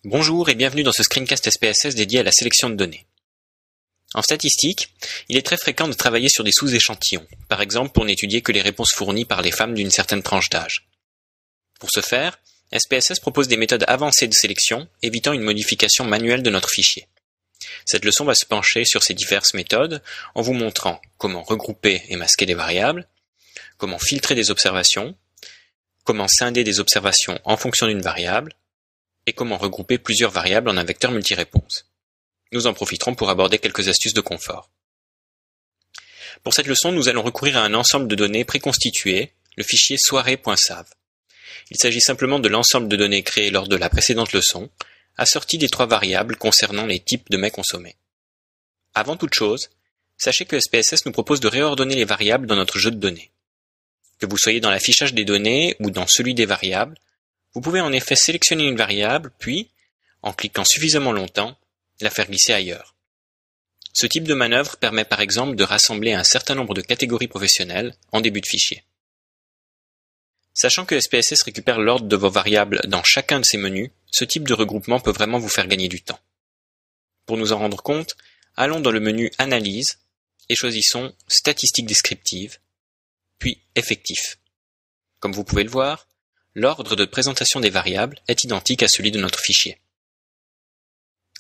Bonjour et bienvenue dans ce screencast SPSS dédié à la sélection de données. En statistique, il est très fréquent de travailler sur des sous-échantillons, par exemple pour n'étudier que les réponses fournies par les femmes d'une certaine tranche d'âge. Pour ce faire, SPSS propose des méthodes avancées de sélection, évitant une modification manuelle de notre fichier. Cette leçon va se pencher sur ces diverses méthodes en vous montrant comment regrouper et masquer des variables, comment filtrer des observations, comment scinder des observations en fonction d'une variable, et comment regrouper plusieurs variables en un vecteur multiréponse. Nous en profiterons pour aborder quelques astuces de confort. Pour cette leçon, nous allons recourir à un ensemble de données préconstituées, le fichier soirée.sav. Il s'agit simplement de l'ensemble de données créées lors de la précédente leçon, assorties des trois variables concernant les types de mets consommés. Avant toute chose, sachez que SPSS nous propose de réordonner les variables dans notre jeu de données. Que vous soyez dans l'affichage des données ou dans celui des variables, vous pouvez en effet sélectionner une variable, puis, en cliquant suffisamment longtemps, la faire glisser ailleurs. Ce type de manœuvre permet par exemple de rassembler un certain nombre de catégories professionnelles en début de fichier. Sachant que SPSS récupère l'ordre de vos variables dans chacun de ces menus, ce type de regroupement peut vraiment vous faire gagner du temps. Pour nous en rendre compte, allons dans le menu Analyse et choisissons Statistiques descriptives, puis Effectifs. Comme vous pouvez le voir, l'ordre de présentation des variables est identique à celui de notre fichier.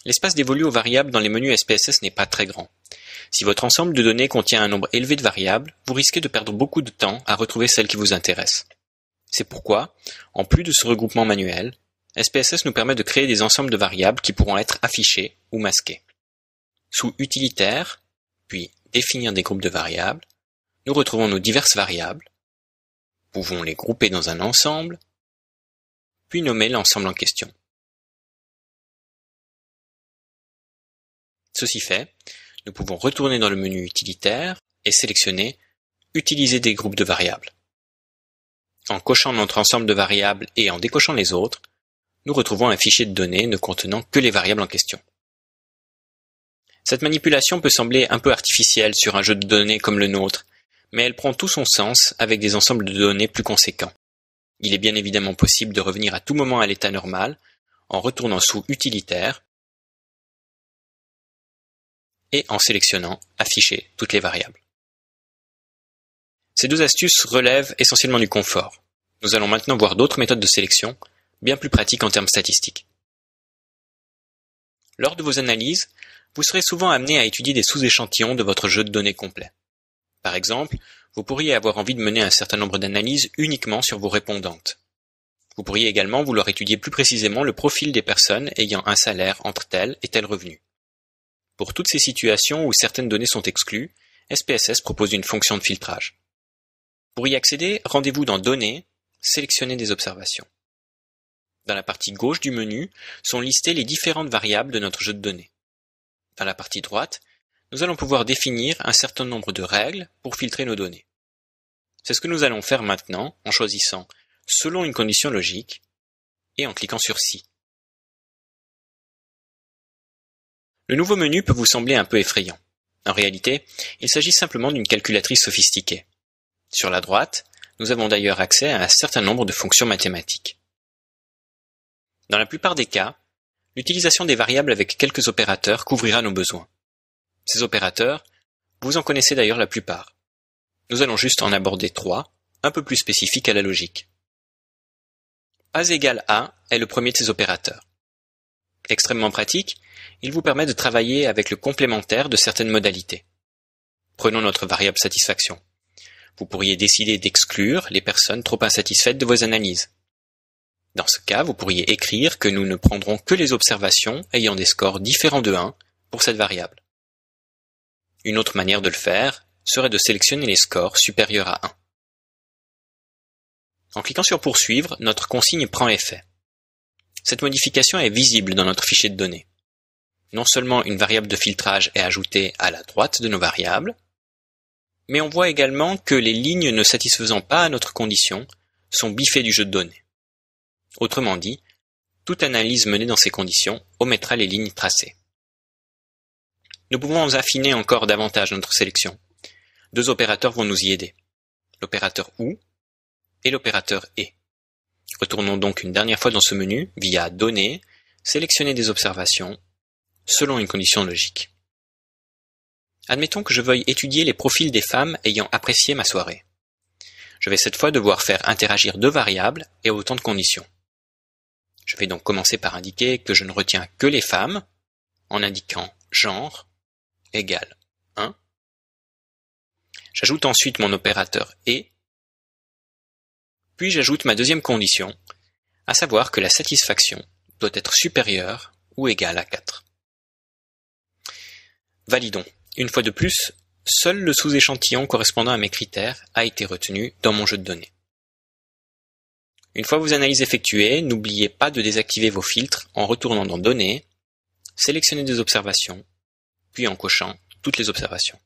L'espace dévolu aux variables dans les menus SPSS n'est pas très grand. Si votre ensemble de données contient un nombre élevé de variables, vous risquez de perdre beaucoup de temps à retrouver celles qui vous intéressent. C'est pourquoi, en plus de ce regroupement manuel, SPSS nous permet de créer des ensembles de variables qui pourront être affichées ou masquées. Sous Utilitaire, puis Définir des groupes de variables, nous retrouvons nos diverses variables, pouvons les grouper dans un ensemble, puis nommer l'ensemble en question. Ceci fait, nous pouvons retourner dans le menu Utilitaire et sélectionner Utiliser des groupes de variables. En cochant notre ensemble de variables et en décochant les autres, nous retrouvons un fichier de données ne contenant que les variables en question. Cette manipulation peut sembler un peu artificielle sur un jeu de données comme le nôtre, mais elle prend tout son sens avec des ensembles de données plus conséquents. Il est bien évidemment possible de revenir à tout moment à l'état normal en retournant sous Utilitaire et en sélectionnant Afficher toutes les variables. Ces deux astuces relèvent essentiellement du confort. Nous allons maintenant voir d'autres méthodes de sélection, bien plus pratiques en termes statistiques. Lors de vos analyses, vous serez souvent amené à étudier des sous-échantillons de votre jeu de données complet. Par exemple, vous pourriez avoir envie de mener un certain nombre d'analyses uniquement sur vos répondantes. Vous pourriez également vouloir étudier plus précisément le profil des personnes ayant un salaire entre tel et tel revenu. Pour toutes ces situations où certaines données sont exclues, SPSS propose une fonction de filtrage. Pour y accéder, rendez-vous dans Données, sélectionnez des observations. Dans la partie gauche du menu sont listées les différentes variables de notre jeu de données. Dans la partie droite, nous allons pouvoir définir un certain nombre de règles pour filtrer nos données. C'est ce que nous allons faire maintenant en choisissant selon une condition logique et en cliquant sur Si. Le nouveau menu peut vous sembler un peu effrayant. En réalité, il s'agit simplement d'une calculatrice sophistiquée. Sur la droite, nous avons d'ailleurs accès à un certain nombre de fonctions mathématiques. Dans la plupart des cas, l'utilisation des variables avec quelques opérateurs couvrira nos besoins. Ces opérateurs, vous en connaissez d'ailleurs la plupart. Nous allons juste en aborder 3, un peu plus spécifiques à la logique. As égale A est le premier de ces opérateurs. Extrêmement pratique, il vous permet de travailler avec le complémentaire de certaines modalités. Prenons notre variable satisfaction. Vous pourriez décider d'exclure les personnes trop insatisfaites de vos analyses. Dans ce cas, vous pourriez écrire que nous ne prendrons que les observations ayant des scores différents de 1 pour cette variable. Une autre manière de le faire serait de sélectionner les scores supérieurs à 1. En cliquant sur Poursuivre, notre consigne prend effet. Cette modification est visible dans notre fichier de données. Non seulement une variable de filtrage est ajoutée à la droite de nos variables, mais on voit également que les lignes ne satisfaisant pas à notre condition sont biffées du jeu de données. Autrement dit, toute analyse menée dans ces conditions omettra les lignes tracées. Nous pouvons affiner encore davantage notre sélection. Deux opérateurs vont nous y aider. L'opérateur OU et l'opérateur ET. Retournons donc une dernière fois dans ce menu via Données, sélectionner des observations selon une condition logique. Admettons que je veuille étudier les profils des femmes ayant apprécié ma soirée. Je vais cette fois devoir faire interagir deux variables et autant de conditions. Je vais donc commencer par indiquer que je ne retiens que les femmes, en indiquant genre égale 1. J'ajoute ensuite mon opérateur et, puis j'ajoute ma deuxième condition, à savoir que la satisfaction doit être supérieure ou égale à 4. Validons. Une fois de plus, seul le sous-échantillon correspondant à mes critères a été retenu dans mon jeu de données. Une fois vos analyses effectuées, n'oubliez pas de désactiver vos filtres en retournant dans Données, sélectionner des observations, puis en cochant toutes les observations.